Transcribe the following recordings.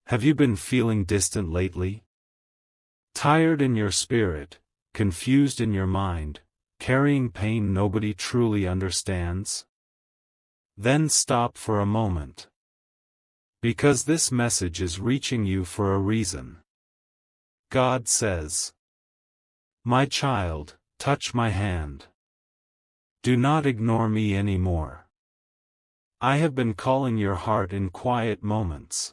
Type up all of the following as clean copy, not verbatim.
Have you been feeling distant lately? Tired in your spirit, confused in your mind, carrying pain nobody truly understands? Then stop for a moment. Because this message is reaching you for a reason. God says, "My child, touch my hand. Do not ignore me anymore. I have been calling your heart in quiet moments.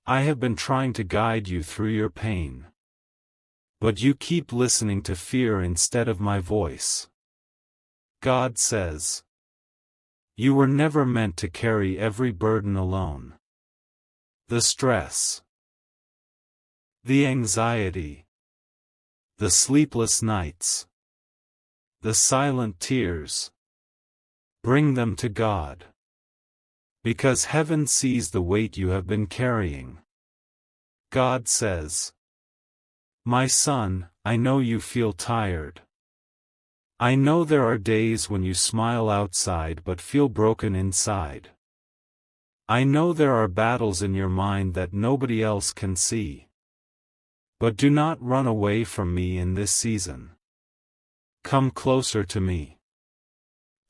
I have been trying to guide you through your pain. But you keep listening to fear instead of my voice." God says, "You were never meant to carry every burden alone. The stress, the anxiety, the sleepless nights, the silent tears. Bring them to God. Because heaven sees the weight you have been carrying." God says, "My son, I know you feel tired. I know there are days when you smile outside but feel broken inside. I know there are battles in your mind that nobody else can see. But do not run away from me in this season. Come closer to me."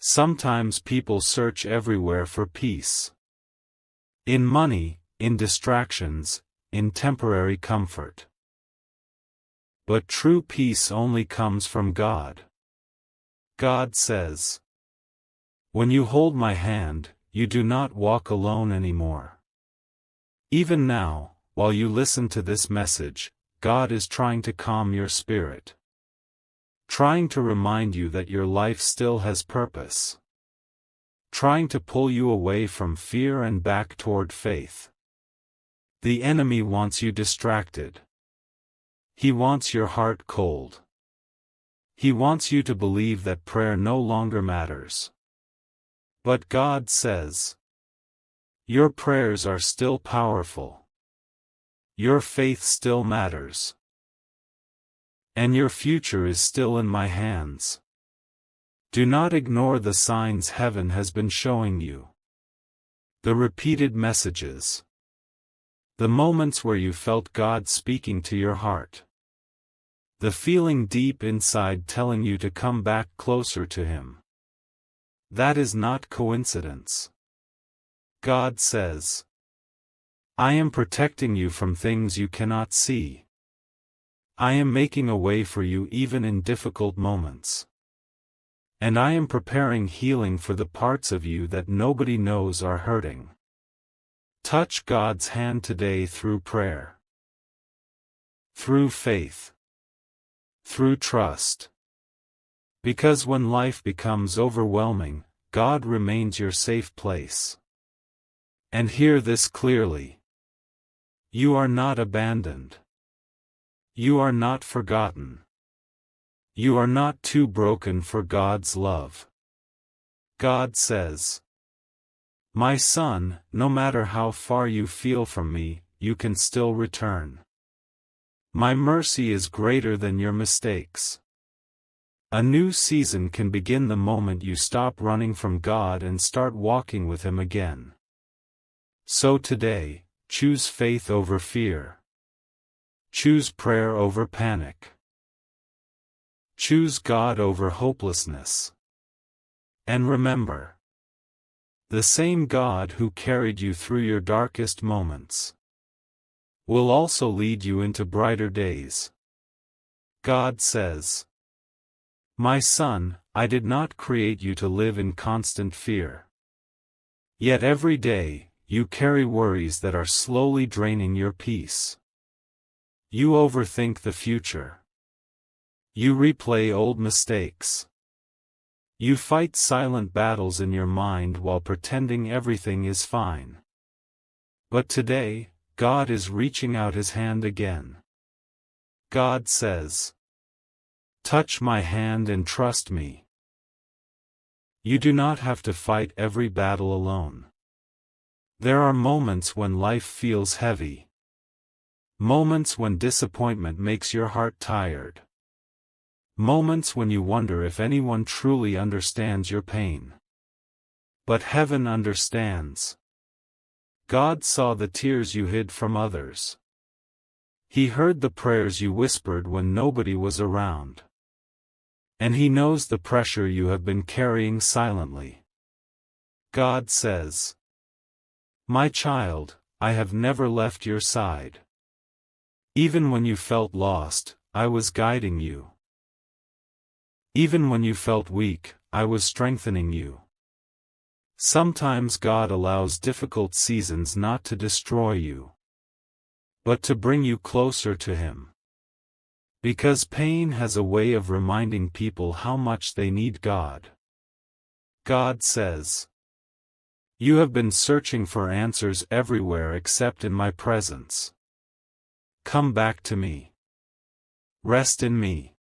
Sometimes people search everywhere for peace. In money, in distractions, in temporary comfort. But true peace only comes from God. God says, "When you hold my hand, you do not walk alone anymore." Even now, while you listen to this message, God is trying to calm your spirit. Trying to remind you that your life still has purpose. Trying to pull you away from fear and back toward faith. The enemy wants you distracted. He wants your heart cold. He wants you to believe that prayer no longer matters. But God says, your prayers are still powerful. Your faith still matters. And your future is still in my hands. Do not ignore the signs heaven has been showing you. The repeated messages. The moments where you felt God speaking to your heart. The feeling deep inside telling you to come back closer to Him. That is not coincidence. God says, I am protecting you from things you cannot see. I am making a way for you even in difficult moments. And I am preparing healing for the parts of you that nobody knows are hurting. Touch God's hand today through prayer. Through faith. Through trust. Because when life becomes overwhelming, God remains your safe place. And hear this clearly. You are not abandoned. You are not forgotten. You are not too broken for God's love. God says, my son, no matter how far you feel from me, you can still return. My mercy is greater than your mistakes. A new season can begin the moment you stop running from God and start walking with Him again. So today, choose faith over fear. Choose prayer over panic. Choose God over hopelessness. And remember, the same God who carried you through your darkest moments will also lead you into brighter days. God says, my son, I did not create you to live in constant fear. Yet every day, you carry worries that are slowly draining your peace. You overthink the future. You replay old mistakes. You fight silent battles in your mind while pretending everything is fine. But today, God is reaching out His hand again. God says, touch my hand and trust me. You do not have to fight every battle alone. There are moments when life feels heavy. Moments when disappointment makes your heart tired. Moments when you wonder if anyone truly understands your pain. But heaven understands. God saw the tears you hid from others. He heard the prayers you whispered when nobody was around. And He knows the pressure you have been carrying silently. God says, "My child, I have never left your side. Even when you felt lost, I was guiding you. Even when you felt weak, I was strengthening you." Sometimes God allows difficult seasons not to destroy you, but to bring you closer to Him. Because pain has a way of reminding people how much they need God. God says, "You have been searching for answers everywhere except in my presence. Come back to me. Rest in me.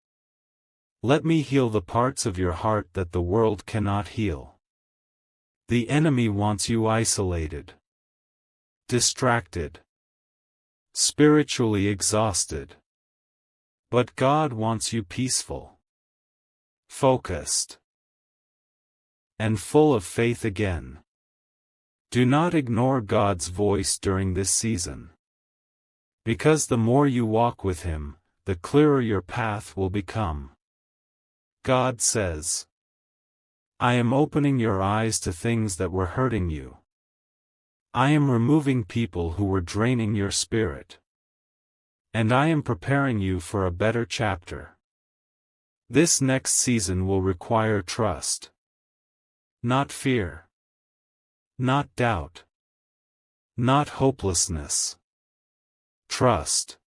Let me heal the parts of your heart that the world cannot heal." The enemy wants you isolated, distracted, spiritually exhausted. But God wants you peaceful, focused, and full of faith again. Do not ignore God's voice during this season. Because the more you walk with Him, the clearer your path will become. God says, "I am opening your eyes to things that were hurting you. I am removing people who were draining your spirit. And I am preparing you for a better chapter." This next season will require trust. Not fear. Not doubt. Not hopelessness. Trust.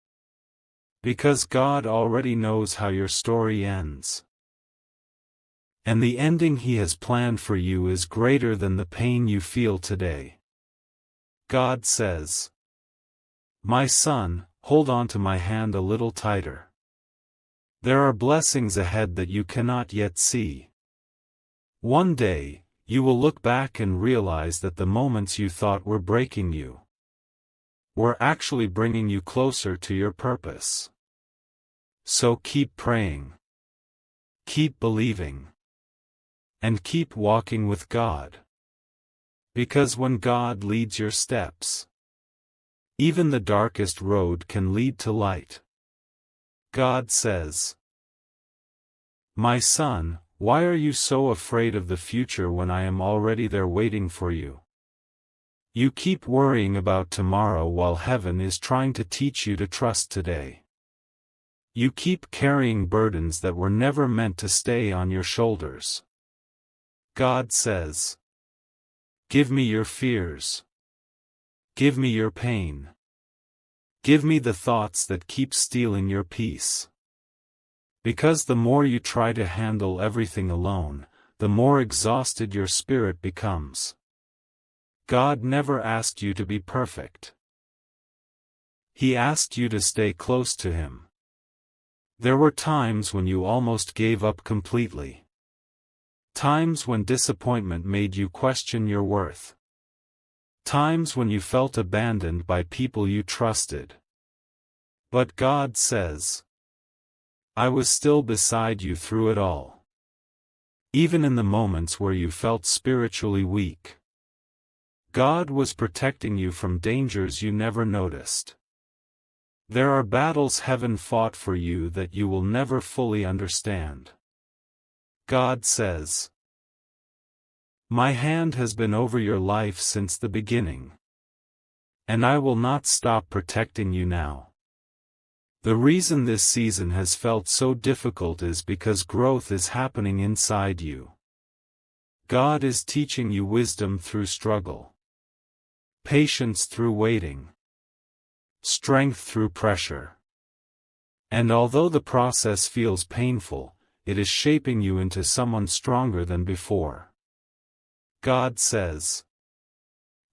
Because God already knows how your story ends. And the ending He has planned for you is greater than the pain you feel today. God says, "My son, hold on to my hand a little tighter. There are blessings ahead that you cannot yet see. One day, you will look back and realize that the moments you thought were breaking you were actually bringing you closer to your purpose." So keep praying. Keep believing. And keep walking with God. Because when God leads your steps, even the darkest road can lead to light. God says, "My son, why are you so afraid of the future when I am already there waiting for you? You keep worrying about tomorrow while heaven is trying to teach you to trust today. You keep carrying burdens that were never meant to stay on your shoulders." God says, "Give me your fears. Give me your pain. Give me the thoughts that keep stealing your peace. Because the more you try to handle everything alone, the more exhausted your spirit becomes." God never asked you to be perfect. He asked you to stay close to Him. There were times when you almost gave up completely. Times when disappointment made you question your worth. Times when you felt abandoned by people you trusted. But God says, "I was still beside you through it all. Even in the moments where you felt spiritually weak. God was protecting you from dangers you never noticed. There are battles heaven fought for you that you will never fully understand." God says, "My hand has been over your life since the beginning. And I will not stop protecting you now." The reason this season has felt so difficult is because growth is happening inside you. God is teaching you wisdom through struggle, patience through waiting, strength through pressure. And although the process feels painful, it is shaping you into someone stronger than before. God says,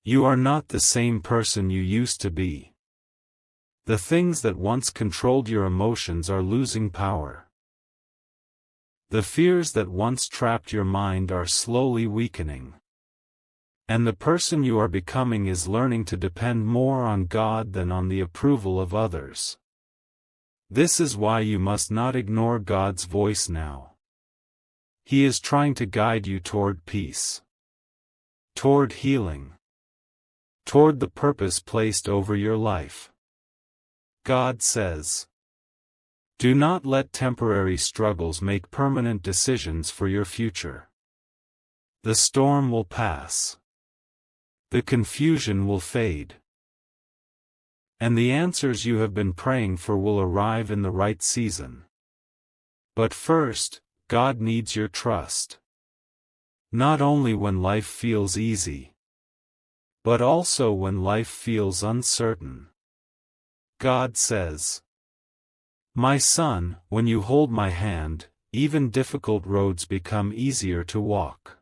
"You are not the same person you used to be. The things that once controlled your emotions are losing power. The fears that once trapped your mind are slowly weakening. And the person you are becoming is learning to depend more on God than on the approval of others. This is why you must not ignore God's voice now. He is trying to guide you toward peace, toward healing, toward the purpose placed over your life. God says, do not let temporary struggles make permanent decisions for your future. The storm will pass. The confusion will fade. And the answers you have been praying for will arrive in the right season. But first, God needs your trust. Not only when life feels easy, but also when life feels uncertain. God says, my son, when you hold my hand, even difficult roads become easier to walk.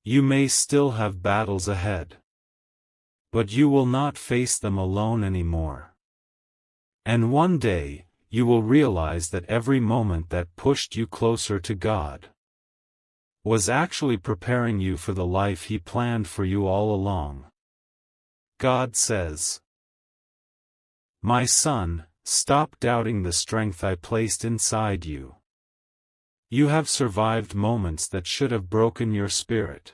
You may still have battles ahead, but you will not face them alone anymore. And one day, you will realize that every moment that pushed you closer to God was actually preparing you for the life He planned for you all along. God says, my son, stop doubting the strength I placed inside you. You have survived moments that should have broken your spirit.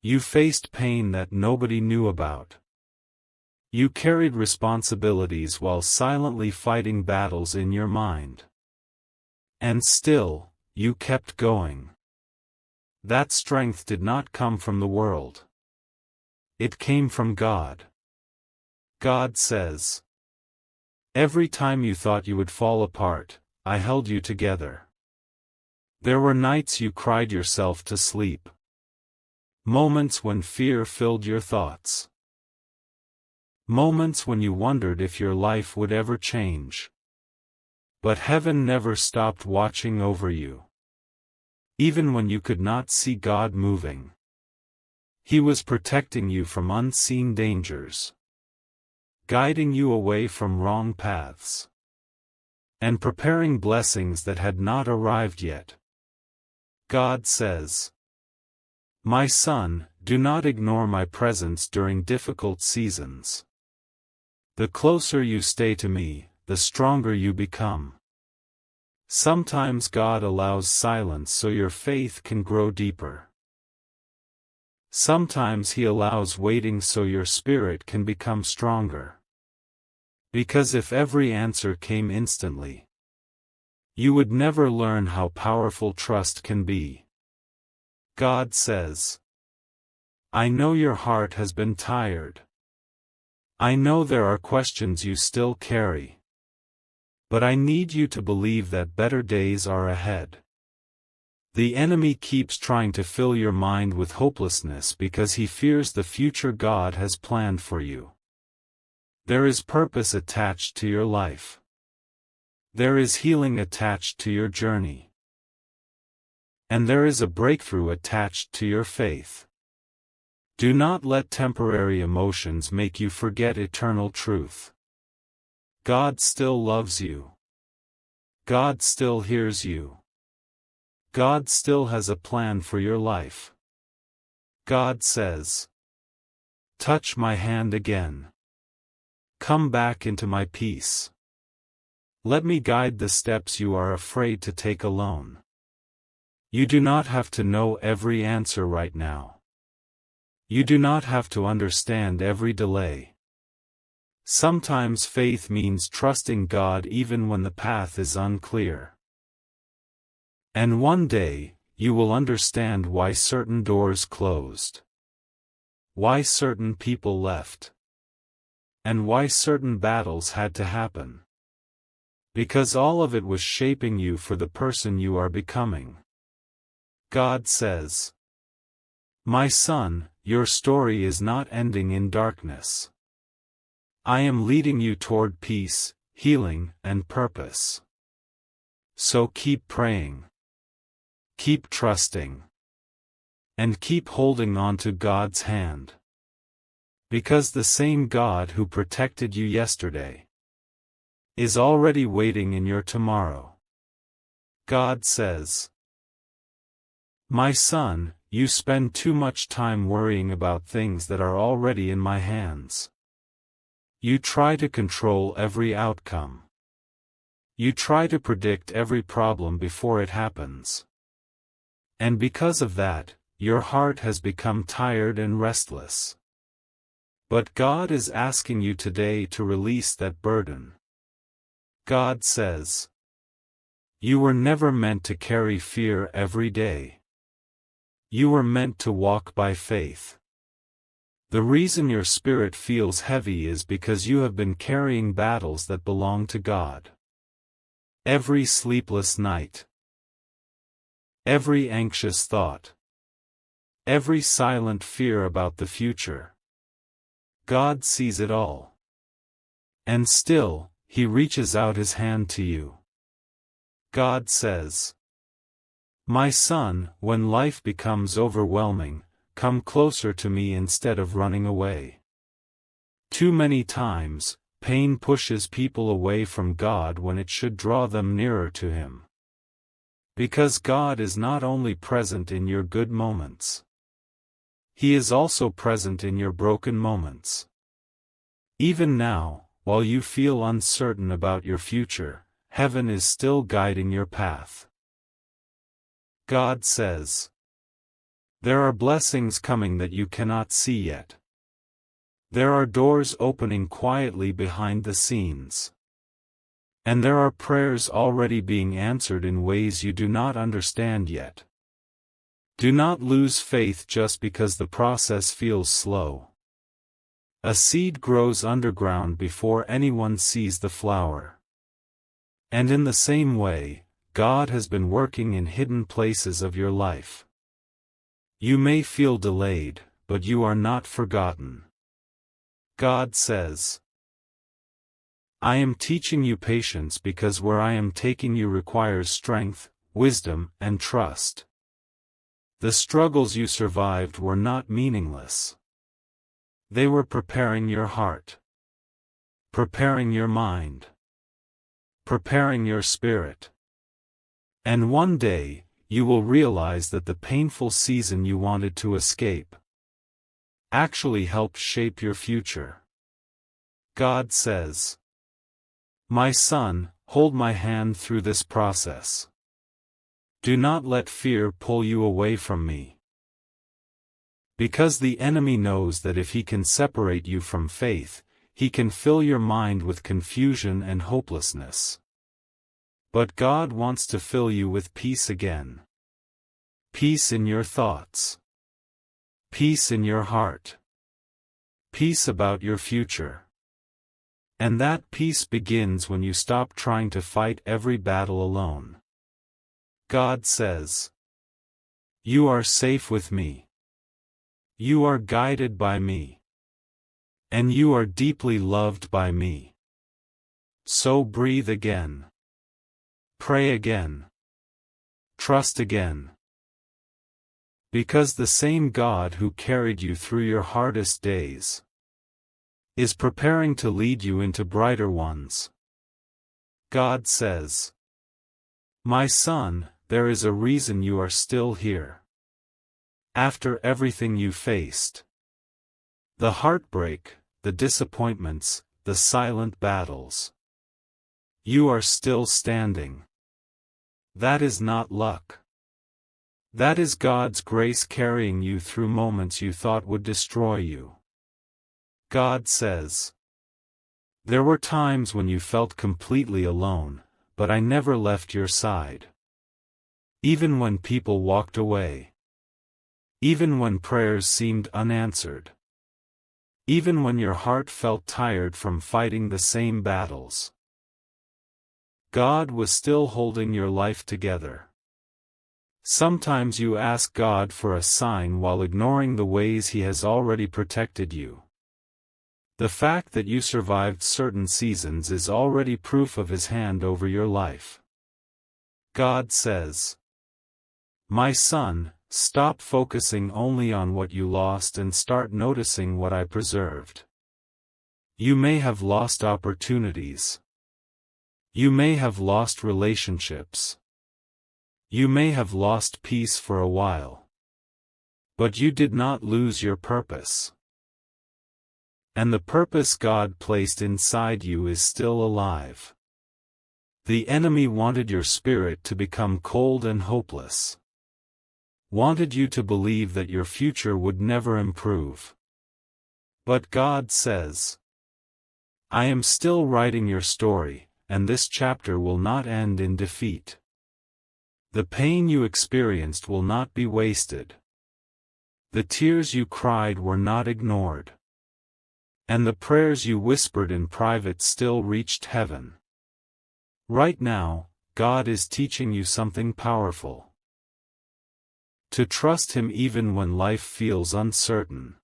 You faced pain that nobody knew about. You carried responsibilities while silently fighting battles in your mind. And still, you kept going. That strength did not come from the world. It came from God. God says, every time you thought you would fall apart, I held you together. There were nights you cried yourself to sleep. Moments when fear filled your thoughts. Moments when you wondered if your life would ever change. But heaven never stopped watching over you. Even when you could not see God moving, He was protecting you from unseen dangers, guiding you away from wrong paths, and preparing blessings that had not arrived yet. God says, my son, do not ignore my presence during difficult seasons. The closer you stay to me, the stronger you become. Sometimes God allows silence so your faith can grow deeper. Sometimes He allows waiting so your spirit can become stronger. Because if every answer came instantly, you would never learn how powerful trust can be. God says, I know your heart has been tired. I know there are questions you still carry. But I need you to believe that better days are ahead. The enemy keeps trying to fill your mind with hopelessness because he fears the future God has planned for you. There is purpose attached to your life. There is healing attached to your journey. And there is a breakthrough attached to your faith. Do not let temporary emotions make you forget eternal truth. God still loves you. God still hears you. God still has a plan for your life. God says, touch my hand again. Come back into my peace. Let me guide the steps you are afraid to take alone. You do not have to know every answer right now. You do not have to understand every delay. Sometimes faith means trusting God even when the path is unclear. And one day, you will understand why certain doors closed, why certain people left, and why certain battles had to happen. Because all of it was shaping you for the person you are becoming. God says, my son, your story is not ending in darkness. I am leading you toward peace, healing, and purpose. So keep praying. Keep trusting. And keep holding on to God's hand. Because the same God who protected you yesterday is already waiting in your tomorrow. God says, my son, you spend too much time worrying about things that are already in my hands. You try to control every outcome. You try to predict every problem before it happens. And because of that, your heart has become tired and restless. But God is asking you today to release that burden. God says, you were never meant to carry fear every day. You were meant to walk by faith. The reason your spirit feels heavy is because you have been carrying battles that belong to God. Every sleepless night, every anxious thought, every silent fear about the future. God sees it all. And still, He reaches out His hand to you. God says, my son, when life becomes overwhelming, come closer to me instead of running away. Too many times, pain pushes people away from God when it should draw them nearer to Him. Because God is not only present in your good moments. He is also present in your broken moments. Even now, while you feel uncertain about your future, heaven is still guiding your path. God says, there are blessings coming that you cannot see yet. There are doors opening quietly behind the scenes. And there are prayers already being answered in ways you do not understand yet. Do not lose faith just because the process feels slow. A seed grows underground before anyone sees the flower. And in the same way, God has been working in hidden places of your life. You may feel delayed, but you are not forgotten. God says, I am teaching you patience because where I am taking you requires strength, wisdom, and trust. The struggles you survived were not meaningless. They were preparing your heart, preparing your mind, preparing your spirit. And one day, you will realize that the painful season you wanted to escape actually helped shape your future. God says, my son, hold my hand through this process. Do not let fear pull you away from me. Because the enemy knows that if he can separate you from faith, he can fill your mind with confusion and hopelessness. But God wants to fill you with peace again. Peace in your thoughts. Peace in your heart. Peace about your future. And that peace begins when you stop trying to fight every battle alone. God says, you are safe with me. You are guided by me. And you are deeply loved by me. So breathe again. Pray again. Trust again. Because the same God who carried you through your hardest days is preparing to lead you into brighter ones. God says, my son, there is a reason you are still here. After everything you faced, the heartbreak, the disappointments, the silent battles, you are still standing. That is not luck. That is God's grace carrying you through moments you thought would destroy you. God says, there were times when you felt completely alone, but I never left your side. Even when people walked away. Even when prayers seemed unanswered. Even when your heart felt tired from fighting the same battles. God was still holding your life together. Sometimes you ask God for a sign while ignoring the ways He has already protected you. The fact that you survived certain seasons is already proof of His hand over your life. God says, my son, stop focusing only on what you lost and start noticing what I preserved. You may have lost opportunities. You may have lost relationships. You may have lost peace for a while. But you did not lose your purpose. And the purpose God placed inside you is still alive. The enemy wanted your spirit to become cold and hopeless. Wanted you to believe that your future would never improve. But God says, I am still writing your story, and this chapter will not end in defeat. The pain you experienced will not be wasted. The tears you cried were not ignored. And the prayers you whispered in private still reached heaven. Right now, God is teaching you something powerful. To trust Him even when life feels uncertain.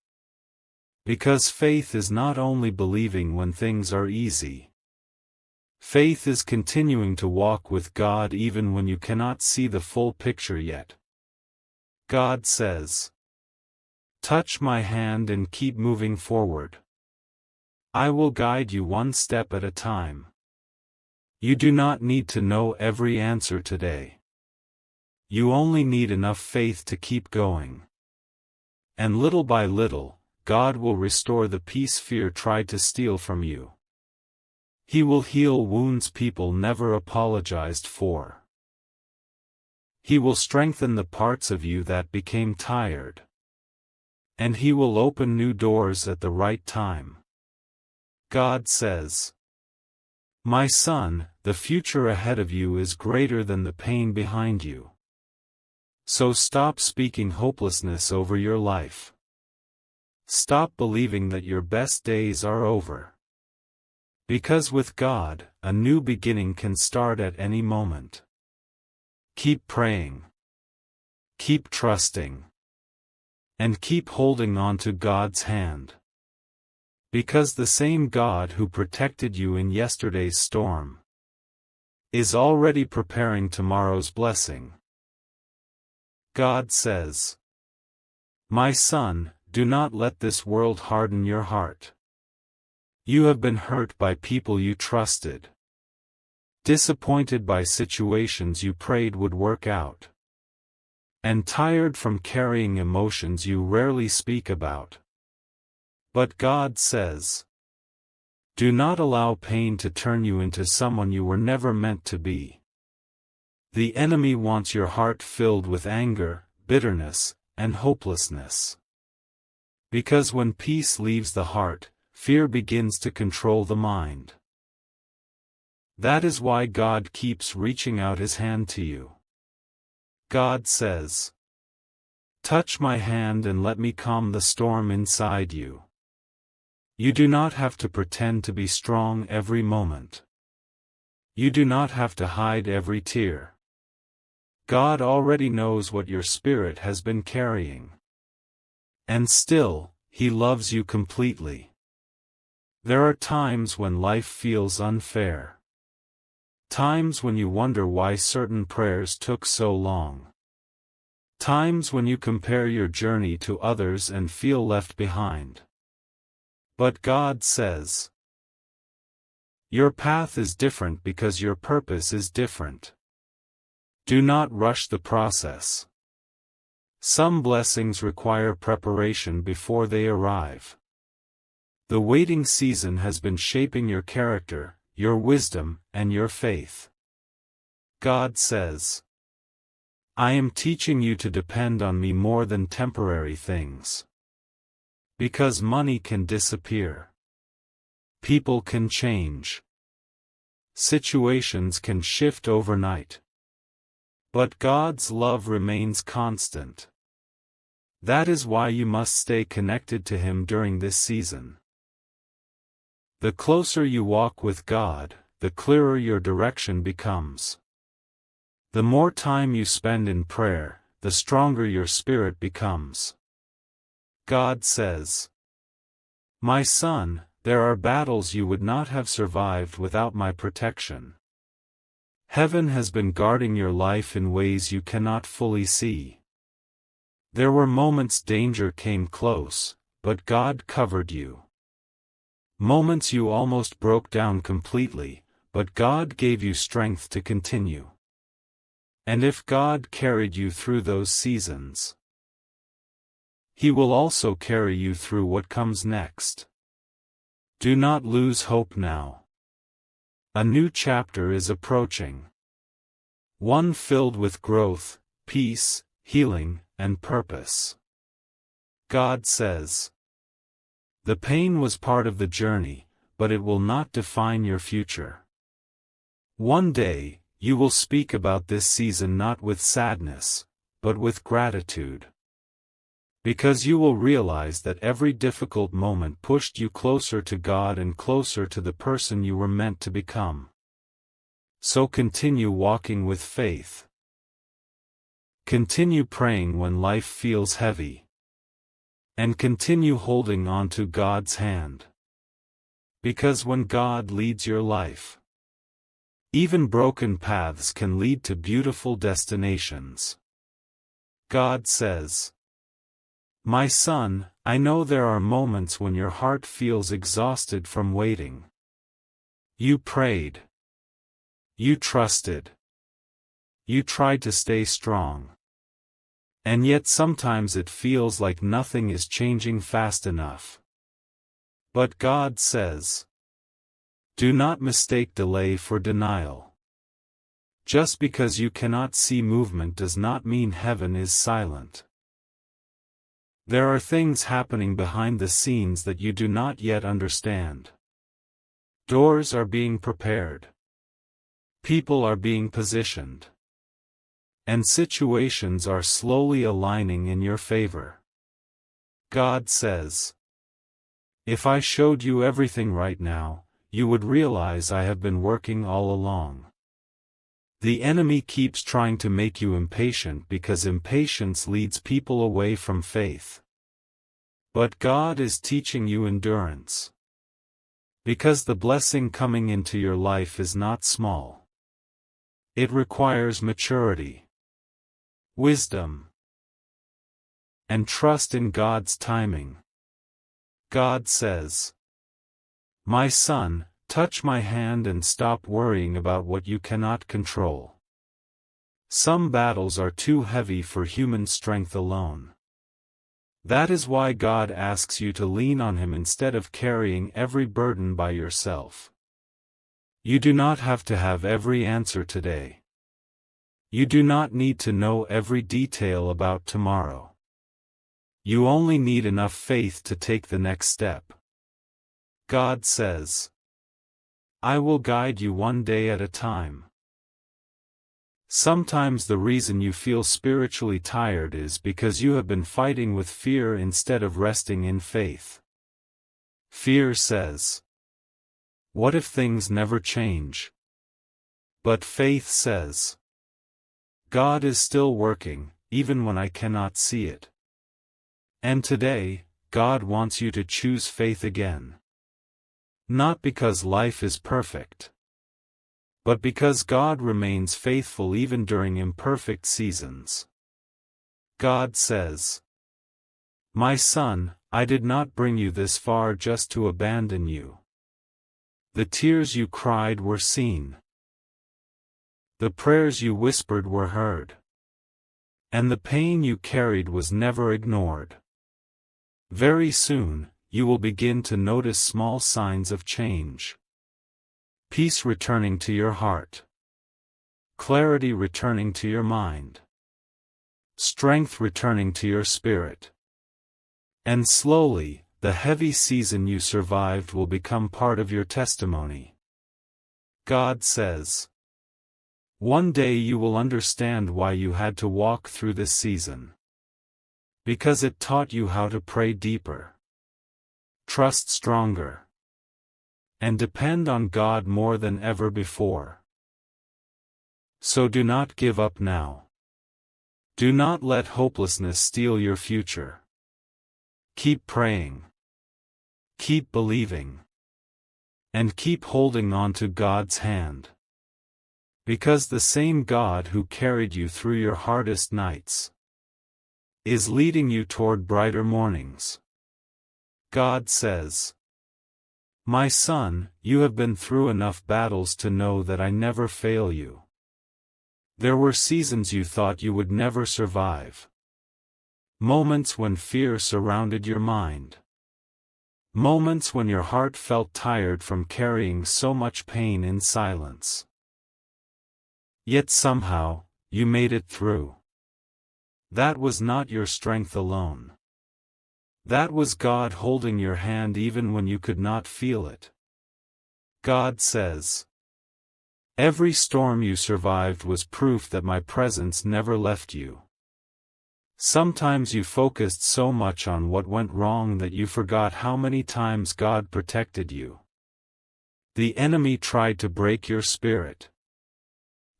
Because faith is not only believing when things are easy. Faith is continuing to walk with God even when you cannot see the full picture yet. God says, touch my hand and keep moving forward. I will guide you one step at a time. You do not need to know every answer today. You only need enough faith to keep going. And little by little, God will restore the peace fear tried to steal from you. He will heal wounds people never apologized for. He will strengthen the parts of you that became tired. And He will open new doors at the right time. God says, my son, the future ahead of you is greater than the pain behind you. So stop speaking hopelessness over your life. Stop believing that your best days are over. Because with God, a new beginning can start at any moment. Keep praying. Keep trusting. And keep holding on to God's hand. Because the same God who protected you in yesterday's storm is already preparing tomorrow's blessing. God says, my son, do not let this world harden your heart. You have been hurt by people you trusted. Disappointed by situations you prayed would work out. And tired from carrying emotions you rarely speak about. But God says, do not allow pain to turn you into someone you were never meant to be. The enemy wants your heart filled with anger, bitterness, and hopelessness. Because when peace leaves the heart, fear begins to control the mind. That is why God keeps reaching out His hand to you. God says, touch my hand and let me calm the storm inside you. You do not have to pretend to be strong every moment. You do not have to hide every tear. God already knows what your spirit has been carrying. And still, He loves you completely. There are times when life feels unfair. Times when you wonder why certain prayers took so long. Times when you compare your journey to others and feel left behind. But God says, your path is different because your purpose is different. Do not rush the process. Some blessings require preparation before they arrive. The waiting season has been shaping your character, your wisdom, and your faith. God says, I am teaching you to depend on me more than temporary things. Because money can disappear. People can change. Situations can shift overnight. But God's love remains constant. That is why you must stay connected to Him during this season. The closer you walk with God, the clearer your direction becomes. The more time you spend in prayer, the stronger your spirit becomes. God says, my son, there are battles you would not have survived without my protection. Heaven has been guarding your life in ways you cannot fully see. There were moments danger came close, but God covered you. Moments you almost broke down completely, but God gave you strength to continue. And if God carried you through those seasons, He will also carry you through what comes next. Do not lose hope now. A new chapter is approaching. One filled with growth, peace, healing, and purpose. God says, The pain was part of the journey, but it will not define your future. One day, you will speak about this season not with sadness, but with gratitude. Because you will realize that every difficult moment pushed you closer to God and closer to the person you were meant to become. So continue walking with faith. Continue praying when life feels heavy. And continue holding on to God's hand. Because when God leads your life, even broken paths can lead to beautiful destinations. God says, "My son, I know there are moments when your heart feels exhausted from waiting. You prayed. You trusted. You tried to stay strong. And yet sometimes it feels like nothing is changing fast enough. But God says, do not mistake delay for denial. Just because you cannot see movement does not mean heaven is silent. There are things happening behind the scenes that you do not yet understand. Doors are being prepared. People are being positioned. And situations are slowly aligning in your favor. God says, if I showed you everything right now, you would realize I have been working all along. The enemy keeps trying to make you impatient because impatience leads people away from faith. But God is teaching you endurance. Because the blessing coming into your life is not small. It requires maturity, wisdom, and trust in God's timing. God says, my son, touch my hand and stop worrying about what you cannot control. Some battles are too heavy for human strength alone. That is why God asks you to lean on Him instead of carrying every burden by yourself. You do not have to have every answer today. You do not need to know every detail about tomorrow. You only need enough faith to take the next step. God says, I will guide you one day at a time. Sometimes the reason you feel spiritually tired is because you have been fighting with fear instead of resting in faith. Fear says, what if things never change? But faith says, God is still working, even when I cannot see it. And today, God wants you to choose faith again. Not because life is perfect, but because God remains faithful even during imperfect seasons. God says, my son, I did not bring you this far just to abandon you. The tears you cried were seen. The prayers you whispered were heard. And the pain you carried was never ignored. Very soon, you will begin to notice small signs of change. Peace returning to your heart. Clarity returning to your mind. Strength returning to your spirit. And slowly, the heavy season you survived will become part of your testimony. God says, one day you will understand why you had to walk through this season. Because it taught you how to pray deeper. Trust stronger. And depend on God more than ever before. So do not give up now. Do not let hopelessness steal your future. Keep praying. Keep believing. And keep holding on to God's hand. Because the same God who carried you through your hardest nights is leading you toward brighter mornings. God says, my son, you have been through enough battles to know that I never fail you. There were seasons you thought you would never survive. Moments when fear surrounded your mind. Moments when your heart felt tired from carrying so much pain in silence. Yet somehow, you made it through. That was not your strength alone. That was God holding your hand even when you could not feel it. God says, "Every storm you survived was proof that my presence never left you." Sometimes you focused so much on what went wrong that you forgot how many times God protected you. The enemy tried to break your spirit,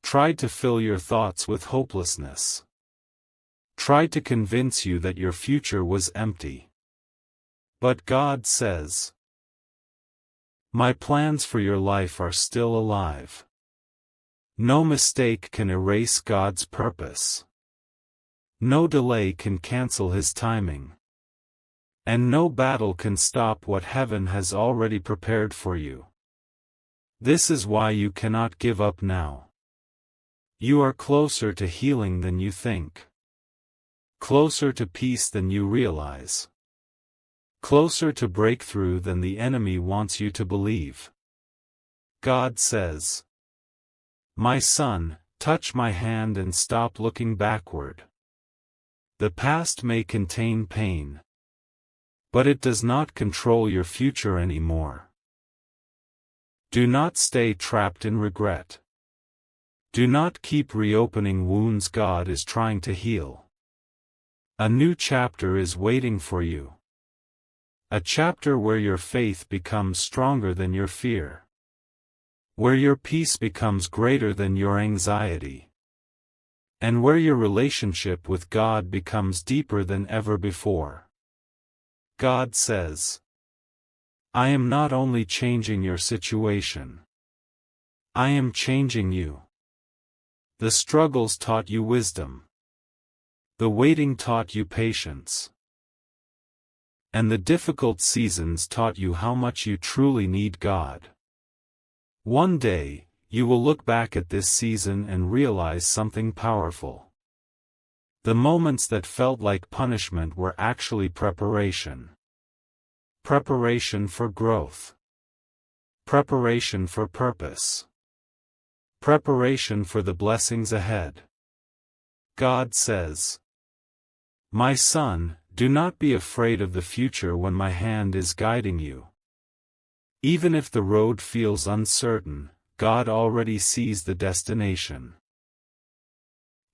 tried to fill your thoughts with hopelessness, tried to convince you that your future was empty. But God says, "My plans for your life are still alive." No mistake can erase God's purpose. No delay can cancel His timing. And no battle can stop what heaven has already prepared for you. This is why you cannot give up now. You are closer to healing than you think. Closer to peace than you realize. Closer to breakthrough than the enemy wants you to believe. God says, "My son, touch my hand and stop looking backward." The past may contain pain, but it does not control your future anymore. Do not stay trapped in regret. Do not keep reopening wounds God is trying to heal. A new chapter is waiting for you. A chapter where your faith becomes stronger than your fear. Where your peace becomes greater than your anxiety. And where your relationship with God becomes deeper than ever before. God says, "I am not only changing your situation. I am changing you." The struggles taught you wisdom. The waiting taught you patience. And the difficult seasons taught you how much you truly need God. One day, you will look back at this season and realize something powerful. The moments that felt like punishment were actually preparation. Preparation for growth. Preparation for purpose. Preparation for the blessings ahead. God says, "My son, do not be afraid of the future when my hand is guiding you." Even if the road feels uncertain, God already sees the destination.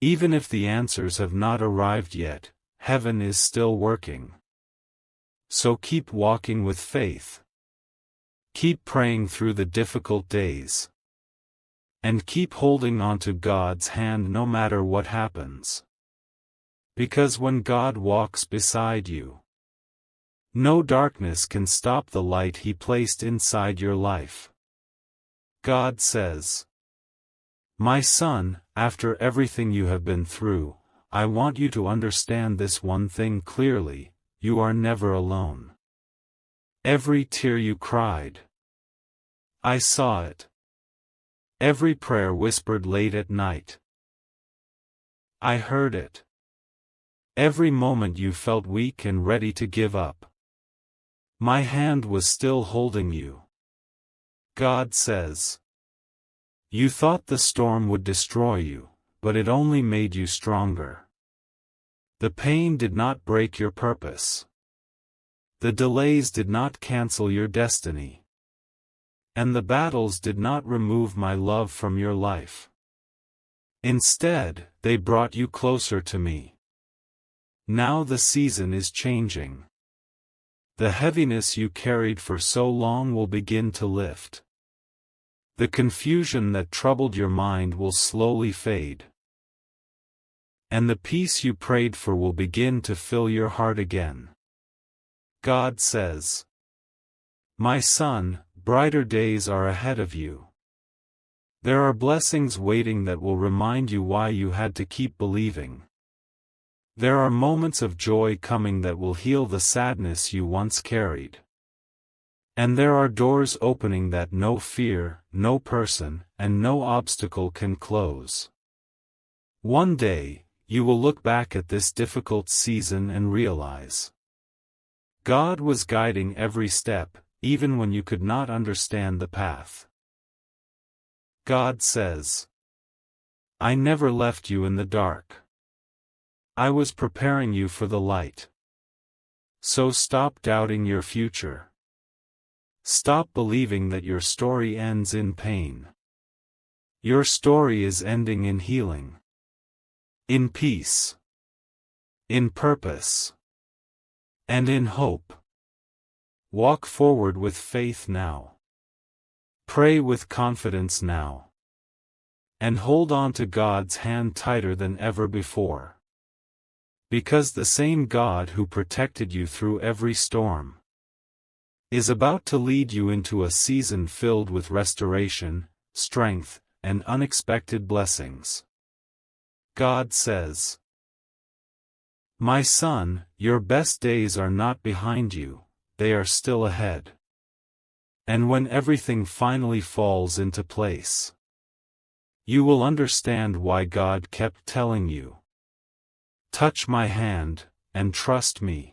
Even if the answers have not arrived yet, heaven is still working. So keep walking with faith. Keep praying through the difficult days. And keep holding on to God's hand no matter what happens. Because when God walks beside you, no darkness can stop the light He placed inside your life. God says, "My son, after everything you have been through, I want you to understand this one thing clearly: you are never alone. Every tear you cried, I saw it. Every prayer whispered late at night, I heard it. Every moment you felt weak and ready to give up, my hand was still holding you." God says, "You thought the storm would destroy you, but it only made you stronger. The pain did not break your purpose. The delays did not cancel your destiny. And the battles did not remove my love from your life. Instead, they brought you closer to me. Now the season is changing. The heaviness you carried for so long will begin to lift. The confusion that troubled your mind will slowly fade. And the peace you prayed for will begin to fill your heart again." God says, "My son, brighter days are ahead of you. There are blessings waiting that will remind you why you had to keep believing. There are moments of joy coming that will heal the sadness you once carried. And there are doors opening that no fear, no person, and no obstacle can close. One day, you will look back at this difficult season and realize God was guiding every step, even when you could not understand the path. God says, "I never left you in the dark. I was preparing you for the light." So stop doubting your future. Stop believing that your story ends in pain. Your story is ending in healing. In peace. In purpose. And in hope. Walk forward with faith now. Pray with confidence now. And hold on to God's hand tighter than ever before. Because the same God who protected you through every storm is about to lead you into a season filled with restoration, strength, and unexpected blessings. God says, "My son, your best days are not behind you, they are still ahead." And when everything finally falls into place, you will understand why God kept telling you, "Touch my hand, and trust me."